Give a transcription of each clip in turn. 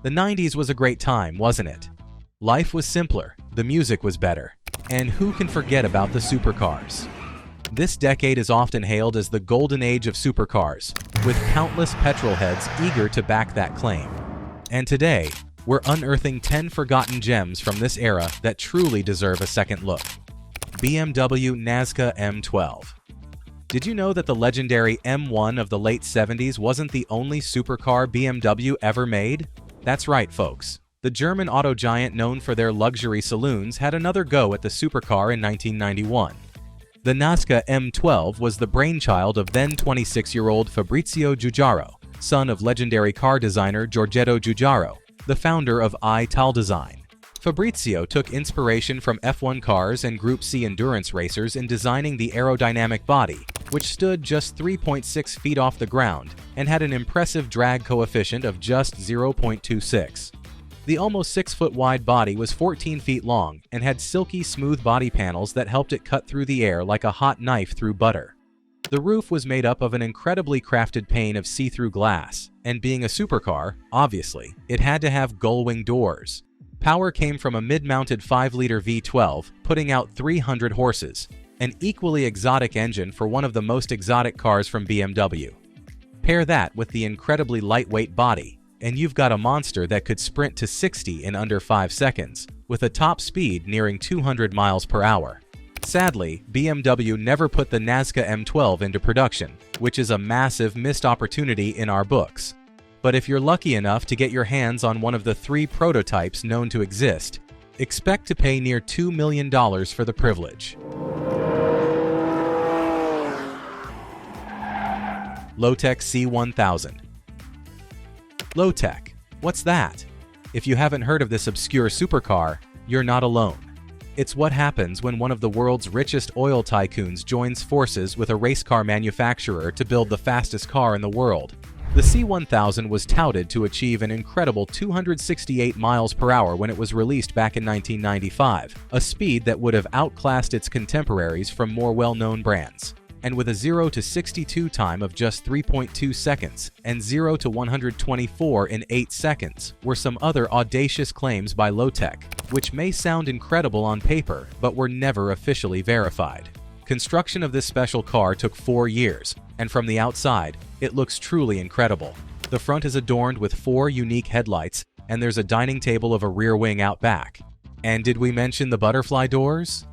The 90s was a great time, wasn't it? Life was simpler, the music was better, and who can forget about the supercars? This decade is often hailed as the golden age of supercars, with countless petrolheads eager to back that claim. And today, we're unearthing 10 forgotten gems from this era that truly deserve a second look. BMW Nazca M12. Did you know that the legendary M1 of the late 70s wasn't the only supercar BMW ever made? That's right, folks. The German auto giant known for their luxury saloons had another go at the supercar in 1991. The Nazca M12 was the brainchild of then 26-year-old Fabrizio Giugiaro, son of legendary car designer Giorgetto Giugiaro, the founder of Italdesign. Fabrizio took inspiration from F1 cars and Group C endurance racers in designing the aerodynamic body, which stood just 3.6 feet off the ground and had an impressive drag coefficient of just 0.26. The almost 6-foot-wide body was 14 feet long and had silky, smooth body panels that helped it cut through the air like a hot knife through butter. The roof was made up of an incredibly crafted pane of see-through glass, and being a supercar, obviously, it had to have gull-wing doors. Power came from a mid-mounted 5-liter V12, putting out 300 horses, an equally exotic engine for one of the most exotic cars from BMW. Pair that with the incredibly lightweight body, and you've got a monster that could sprint to 60 in under 5 seconds, with a top speed nearing 200 miles per hour. Sadly, BMW never put the Nazca M12 into production, which is a massive missed opportunity in our books. But if you're lucky enough to get your hands on one of the 3 prototypes known to exist, expect to pay near $2 million for the privilege. Lotec C1000. Lotec. What's that? If you haven't heard of this obscure supercar, you're not alone. It's what happens when one of the world's richest oil tycoons joins forces with a race car manufacturer to build the fastest car in the world. The C1000 was touted to achieve an incredible 268 miles per hour when it was released back in 1995, a speed that would have outclassed its contemporaries from more well-known brands. And with a 0 to 62 time of just 3.2 seconds and 0 to 124 in 8 seconds were some other audacious claims by Lotec, which may sound incredible on paper but were never officially verified. Construction of this special car took 4 years, and from the outside, it looks truly incredible. The front is adorned with 4 unique headlights, and there's a dining table of a rear wing out back. And did we mention the butterfly doors?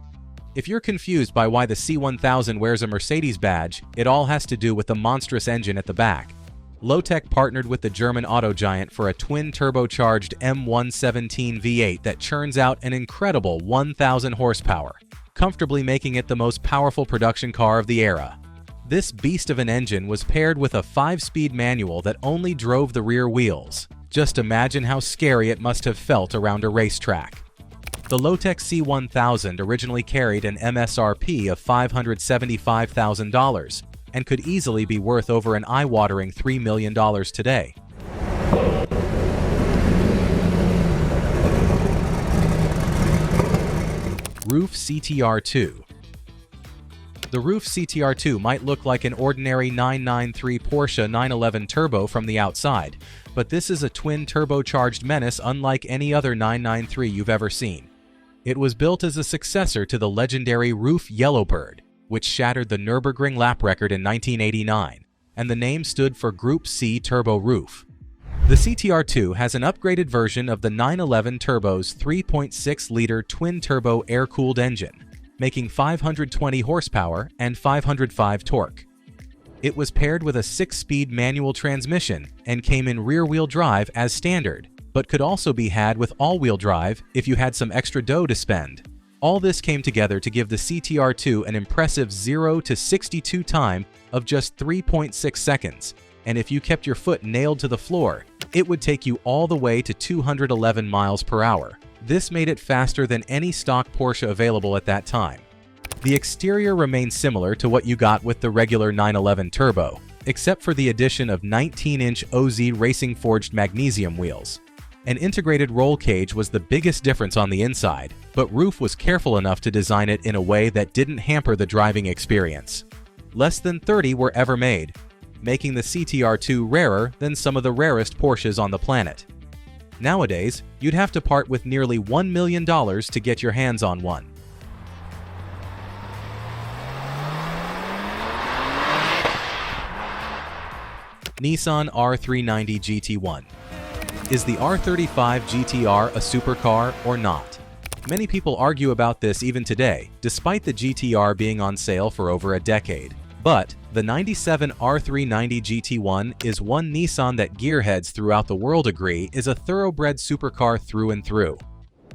If you're confused by why the C1000 wears a Mercedes badge, it all has to do with the monstrous engine at the back. Lotec partnered with the German auto giant for a twin-turbocharged M117 V8 that churns out an incredible 1,000 horsepower, comfortably making it the most powerful production car of the era. This beast of an engine was paired with a 5-speed manual that only drove the rear wheels. Just imagine how scary it must have felt around a racetrack. The Lotec C1000 originally carried an MSRP of $575,000 and could easily be worth over an eye-watering $3 million today. Ruf CTR2. The Ruf CTR2 might look like an ordinary 993 Porsche 911 Turbo from the outside, but this is a twin-turbocharged menace unlike any other 993 you've ever seen. It was built as a successor to the legendary Ruf Yellowbird, which shattered the Nürburgring lap record in 1989, and the name stood for Group C Turbo Ruf. The CTR2 has an upgraded version of the 911 Turbo's 3.6-liter twin-turbo air-cooled engine, making 520 horsepower and 505 torque. It was paired with a 6-speed manual transmission and came in rear-wheel drive as standard, but could also be had with all-wheel drive if you had some extra dough to spend. All this came together to give the CTR2 an impressive 0 to 62 time of just 3.6 seconds, and if you kept your foot nailed to the floor, it would take you all the way to 211 miles per hour. This made it faster than any stock Porsche available at that time. The exterior remains similar to what you got with the regular 911 Turbo, except for the addition of 19-inch OZ Racing forged magnesium wheels. An integrated roll cage was the biggest difference on the inside, but Ruf was careful enough to design it in a way that didn't hamper the driving experience. Less than 30 were ever made, making the CTR2 rarer than some of the rarest Porsches on the planet. Nowadays, you'd have to part with nearly $1 million to get your hands on one. Nissan R390 GT1. Is the R35 GTR a supercar or not? Many people argue about this even today, despite the GTR being on sale for over a decade. But the 97 R390 GT1 is one Nissan that gearheads throughout the world agree is a thoroughbred supercar through and through.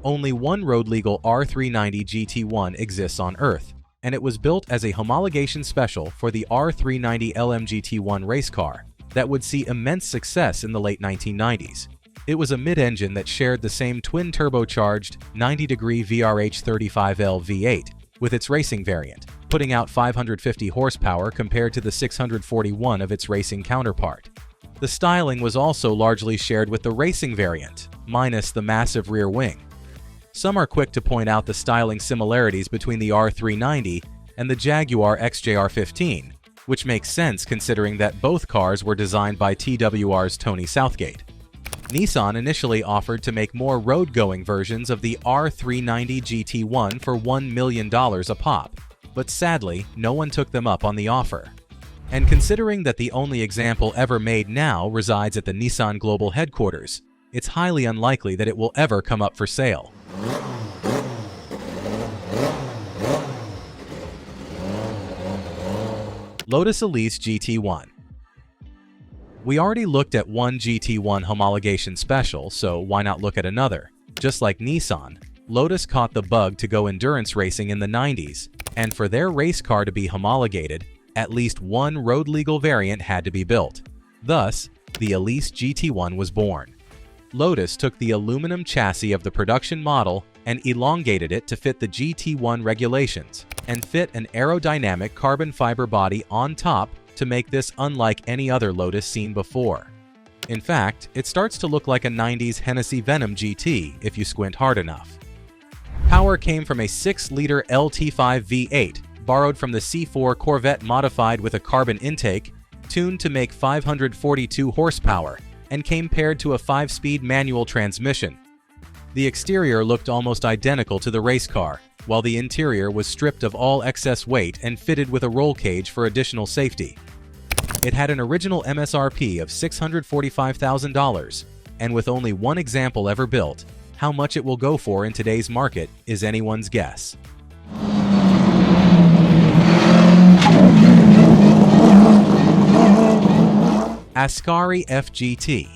Only one road-legal R390 GT1 exists on Earth, and it was built as a homologation special for the R390 LMGT1 race car that would see immense success in the late 1990s. It was a mid-engine that shared the same twin-turbocharged 90-degree VRH35L V8 with its racing variant, putting out 550 horsepower compared to the 641 of its racing counterpart. The styling was also largely shared with the racing variant, minus the massive rear wing. Some are quick to point out the styling similarities between the R390 and the Jaguar XJR15, which makes sense considering that both cars were designed by TWR's Tony Southgate. Nissan initially offered to make more road-going versions of the R390 GT1 for $1 million a pop, but sadly, no one took them up on the offer. And considering that the only example ever made now resides at the Nissan Global headquarters, it's highly unlikely that it will ever come up for sale. Lotus Elise GT1. We already looked at one GT1 homologation special, so why not look at another? Just like Nissan, Lotus caught the bug to go endurance racing in the 90s, and for their race car to be homologated, at least one road-legal variant had to be built. Thus, the Elise GT1 was born. Lotus took the aluminum chassis of the production model and elongated it to fit the GT1 regulations, and fit an aerodynamic carbon fiber body on top to make this unlike any other Lotus seen before. In fact, it starts to look like a 90s Hennessy Venom GT if you squint hard enough. Power came from a 6-liter LT5 V8, borrowed from the C4 Corvette modified with a carbon intake, tuned to make 542 horsepower, and came paired to a 5-speed manual transmission. The exterior looked almost identical to the race car, while the interior was stripped of all excess weight and fitted with a roll cage for additional safety. It had an original MSRP of $645,000, and with only one example ever built, how much it will go for in today's market is anyone's guess. Ascari FGT.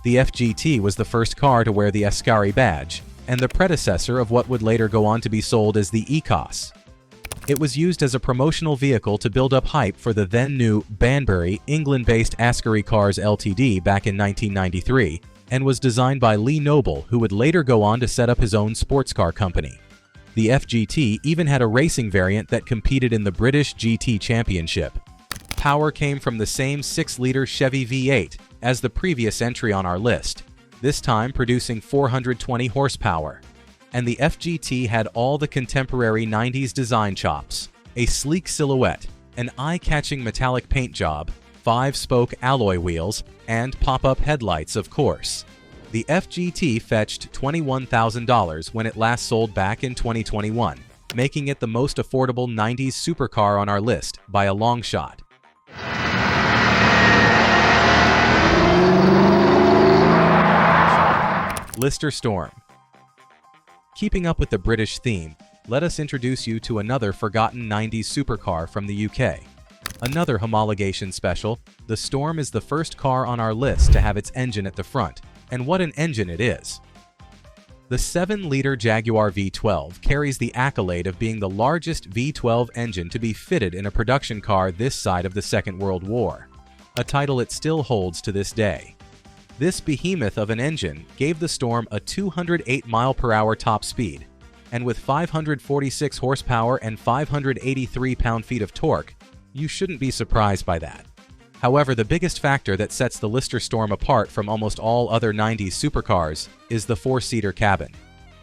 The FGT was the first car to wear the Ascari badge, and the predecessor of what would later go on to be sold as the ECOS. It was used as a promotional vehicle to build up hype for the then-new Banbury, England-based Ascari Cars Ltd. Back in 1993, and was designed by Lee Noble, who would later go on to set up his own sports car company. The FGT even had a racing variant that competed in the British GT Championship. Power came from the same 6-liter Chevy V8 as the previous entry on our list, this time producing 420 horsepower. And the FGT had all the contemporary 90s design chops, a sleek silhouette, an eye-catching metallic paint job, 5-spoke alloy wheels, and pop-up headlights, of course. The FGT fetched $21,000 when it last sold back in 2021, making it the most affordable 90s supercar on our list by a long shot. Lister Storm. Keeping up with the British theme, let us introduce you to another forgotten 90s supercar from the UK. Another homologation special, the Storm is the first car on our list to have its engine at the front, and what an engine it is. The 7-liter Jaguar V12 carries the accolade of being the largest V12 engine to be fitted in a production car this side of the Second World War, a title it still holds to this day. This behemoth of an engine gave the Storm a 208 mph top speed, and with 546 horsepower and 583 pound-feet of torque, you shouldn't be surprised by that. However, the biggest factor that sets the Lister Storm apart from almost all other 90s supercars is the 4-seater cabin.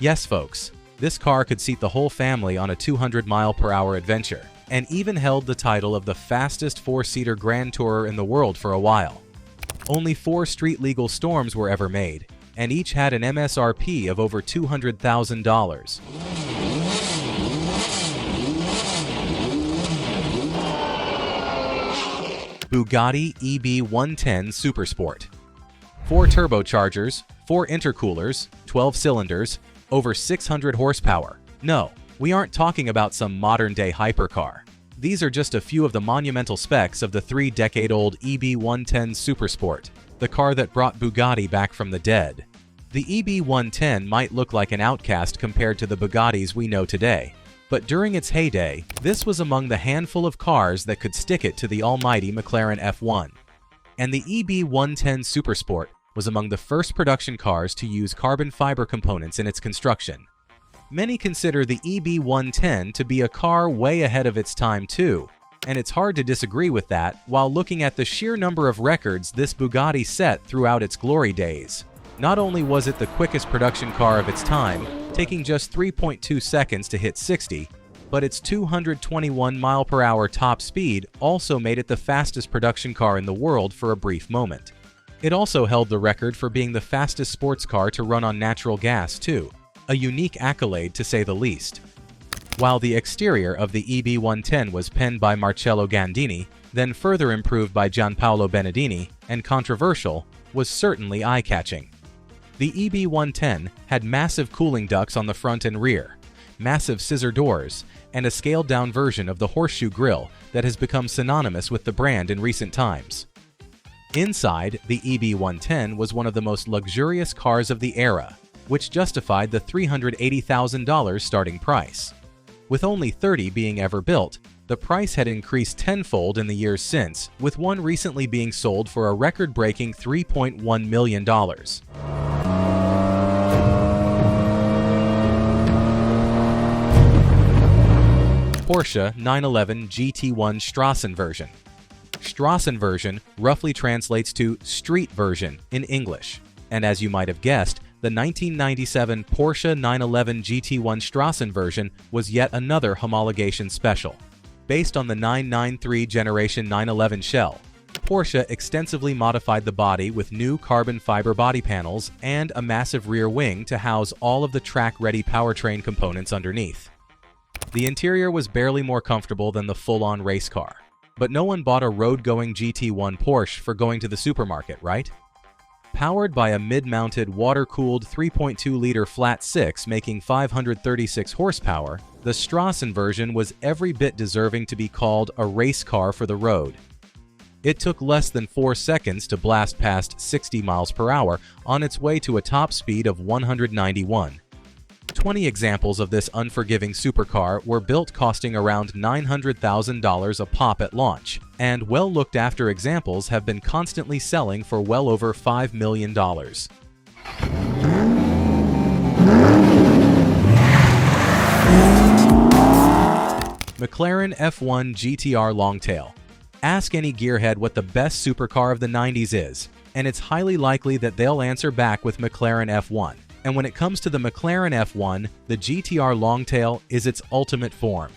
Yes, folks, this car could seat the whole family on a 200-mile-per-hour adventure, and even held the title of the fastest 4-seater Grand Tourer in the world for a while. Only 4 street-legal Storms were ever made, and each had an MSRP of over $200,000. Bugatti EB110 Supersport. 4 turbochargers, 4 intercoolers, 12 cylinders, over 600 horsepower. No, we aren't talking about some modern-day hypercar. These are just a few of the monumental specs of the 3-decade-old EB110 Supersport, the car that brought Bugatti back from the dead. The EB110 might look like an outcast compared to the Bugattis we know today, but during its heyday, this was among the handful of cars that could stick it to the almighty McLaren F1. And the EB110 Supersport was among the first production cars to use carbon fiber components in its construction. Many consider the EB110 to be a car way ahead of its time too, and it's hard to disagree with that while looking at the sheer number of records this Bugatti set throughout its glory days. Not only was it the quickest production car of its time, taking just 3.2 seconds to hit 60, but its 221 mph top speed also made it the fastest production car in the world for a brief moment. It also held the record for being the fastest sports car to run on natural gas too, a unique accolade to say the least. While the exterior of the EB110 was penned by Marcello Gandini, then further improved by Gianpaolo Benedini, and controversial, was certainly eye-catching. The EB110 had massive cooling ducts on the front and rear, massive scissor doors, and a scaled-down version of the horseshoe grille that has become synonymous with the brand in recent times. Inside, the EB110 was one of the most luxurious cars of the era, which justified the $380,000 starting price. With only 30 being ever built, the price had increased tenfold in the years since, with one recently being sold for a record-breaking $3.1 million. Porsche 911 GT1 Strassenversion. Strassenversion roughly translates to street version in English, and as you might have guessed, the 1997 Porsche 911 GT1 Strassenversion was yet another homologation special. Based on the 993 Generation 911 shell, Porsche extensively modified the body with new carbon fiber body panels and a massive rear wing to house all of the track-ready powertrain components underneath. The interior was barely more comfortable than the full-on race car, but no one bought a road-going GT1 Porsche for going to the supermarket, right? Powered by a mid-mounted water-cooled 3.2-liter flat 6 making 536 horsepower, the Strassenversion was every bit deserving to be called a race car for the road. It took less than 4 seconds to blast past 60 miles per hour on its way to a top speed of 191. 20 examples of this unforgiving supercar were built costing around $900,000 a pop at launch, and well-looked-after examples have been constantly selling for well over $5 million. McLaren F1 GTR Longtail. Ask any gearhead what the best supercar of the 90s is, and it's highly likely that they'll answer back with McLaren F1. And when it comes to the McLaren F1, the GTR Longtail is its ultimate form.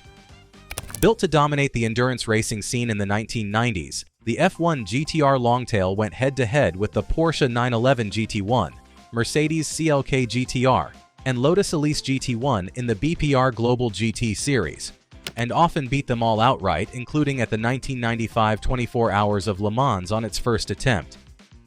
Built to dominate the endurance racing scene in the 1990s, the F1 GTR Longtail went head-to-head with the Porsche 911 GT1, Mercedes CLK GTR, and Lotus Elise GT1 in the BPR Global GT series, and often beat them all outright, including at the 1995 24 Hours of Le Mans on its first attempt.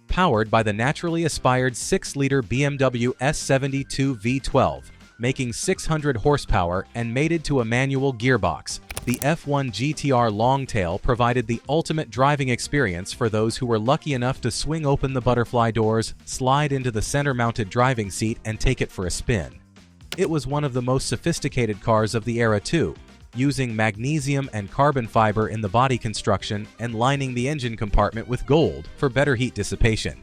Powered by the naturally aspired 6-liter BMW S72 V12, making 600 horsepower and mated to a manual gearbox, the F1 GTR Longtail provided the ultimate driving experience for those who were lucky enough to swing open the butterfly doors, slide into the center-mounted driving seat, and take it for a spin. It was one of the most sophisticated cars of the era too, using magnesium and carbon fiber in the body construction and lining the engine compartment with gold for better heat dissipation.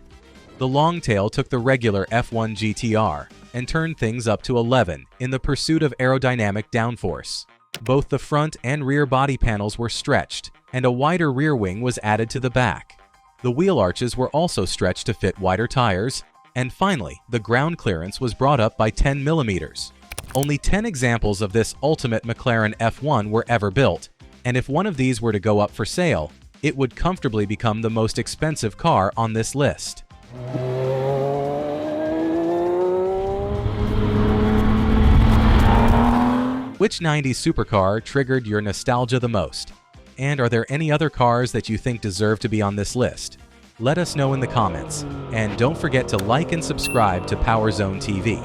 The Longtail took the regular F1 GTR and turned things up to 11 in the pursuit of aerodynamic downforce. Both the front and rear body panels were stretched, and a wider rear wing was added to the back. The wheel arches were also stretched to fit wider tires, and finally, the ground clearance was brought up by 10 millimeters. Only 10 examples of this ultimate McLaren F1 were ever built, and if one of these were to go up for sale, it would comfortably become the most expensive car on this list. Which 90s supercar triggered your nostalgia the most? And are there any other cars that you think deserve to be on this list? Let us know in the comments, and don't forget to like and subscribe to Power Zone TV.